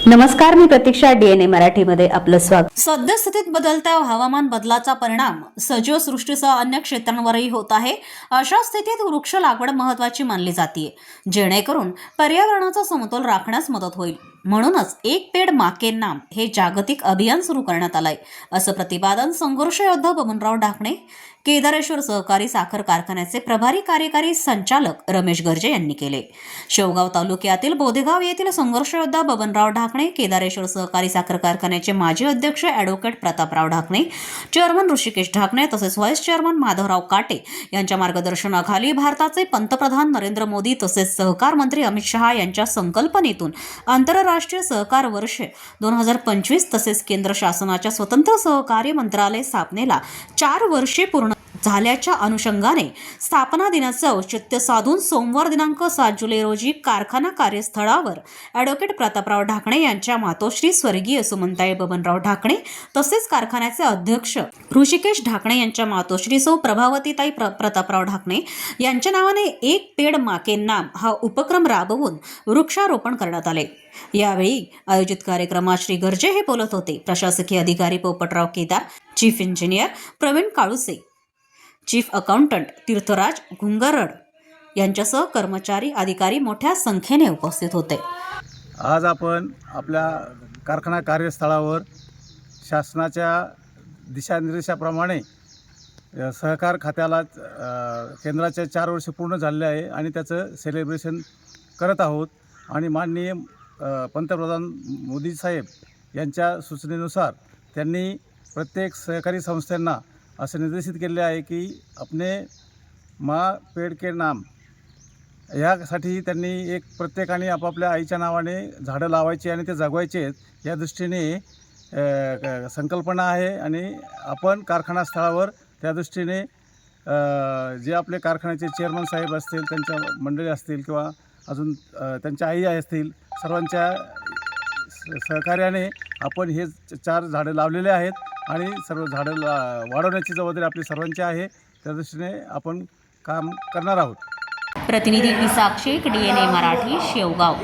नमस्कार, मी प्रतीक्षा. DNA मराठीमध्ये आपलं स्वागत. सद्यस्थितीत बदलत्या हवामान बदलाचा परिणाम सजीव सृष्टीसह अन्य क्षेत्रांवरही होत आहे. अशा स्थितीत वृक्ष लागवड महत्त्वाची मानली जाते, जेणेकरून पर्यावरणाचा समतोल राखण्यास मदत होईल. म्हणूनच एक पेड मा के नाम हे जागतिक अभियान सुरू करण्यात आलंय, असं प्रतिपादन संघर्ष योद्धा बबनराव ढाकणे, केदारेश्वर सहकारी साखर कारखान्याचे प्रभारी कार्यकारी संचालक रमेश गर्जे यांनी केले. शेवगाव तालुक्यातील बोधेगाव येथील संघर्ष योद्धा बबनराव ढाकणे, केदारेश्वर सहकारी साखर कारखान्याचे माजी अध्यक्ष ॲडव्होकेट प्रतापराव ढाकणे, चेअरमन ऋषिकेश ढाकणे तसेच व्हाईस चेअरमन माधवराव काटे यांच्या मार्गदर्शनाखाली भारताचे पंतप्रधान नरेंद्र मोदी तसेच सहकार मंत्री अमित शहा यांच्या संकल्पनेतून आंतरराष्ट्रीय सहकार वर्ष 2025 तसेच केंद्र शासनाच्या स्वतंत्र सहकार्य मंत्रालय स्थापनेला 4 वर्षे पूर्ण झाल्याच्या अनुषंगाने स्थापना दिनाचे औचित्य साधून सोमवार दिनांक 7 जुलै रोजी कारखाना कार्यस्थळावर ॲडव्होकेट प्रतापराव ढाकणे यांच्या मातोश्री स्वर्गीय सुमनताई बबनराव ढाकणे तसेच कारखान्याचे अध्यक्ष ऋषिकेश ढाकणे यांच्या मातोश्री सौ प्रभावतीताई प्रतापराव ढाकणे यांच्या नावाने एक पेड मा के नाम हा उपक्रम राबवून वृक्षारोपण करण्यात आले. यावेळी आयोजित कार्यक्रमात श्री गर्जे हे बोलत होते. प्रशासकीय अधिकारी Popatrao Kedar, chief engineer Pravin Kaluse, chief accountant Tirthraj Ghungard यांच्यासह कर्मचारी अधिकारी मोठ्या संख्येने उपस्थित होते. आज आपण आपल्या कारखाना कार्यस्थळावर शासनाच्या दिशानिर्देशाप्रमाणे सहकार खात्याला केंद्राचे 4 वर्ष पूर्ण झालेले आहे आणि त्याचं सेलिब्रेशन करत आहोत. आणि माननीय पंतप्रधान मोदी साहेब यांच्या सूचनेनुसार त्यांनी प्रत्येक सहकारी संस्थांना असं निर्देशित केले आहे की अपने माँ पेड़ के नाम यासाठी त्यांनी एक प्रत्येकाने आपापल्या आईच्या नावाने झाडं लावायची आणि ते जगवायचे आहेत या दृष्टीने संकल्पना आहे. आणि आपण कारखाना स्थळावर त्या दृष्टीने जे आपले कारखान्याचे चेअरमन साहेब असतील, त्यांच्या मंडळी असतील किंवा अजून त्यांच्या आई असतील, सर्वांच्या सहकार्याने आपण हे 4 झाडं लावलेले आहेत आणि सर्व झाडं वाढवण्याची जबाबदारी आपली सर्वांची आहे. त्या दृष्टीने आपण काम करणार आहोत. प्रतिनिधी विशाख शेख, DNA मराठी, शेवगाव.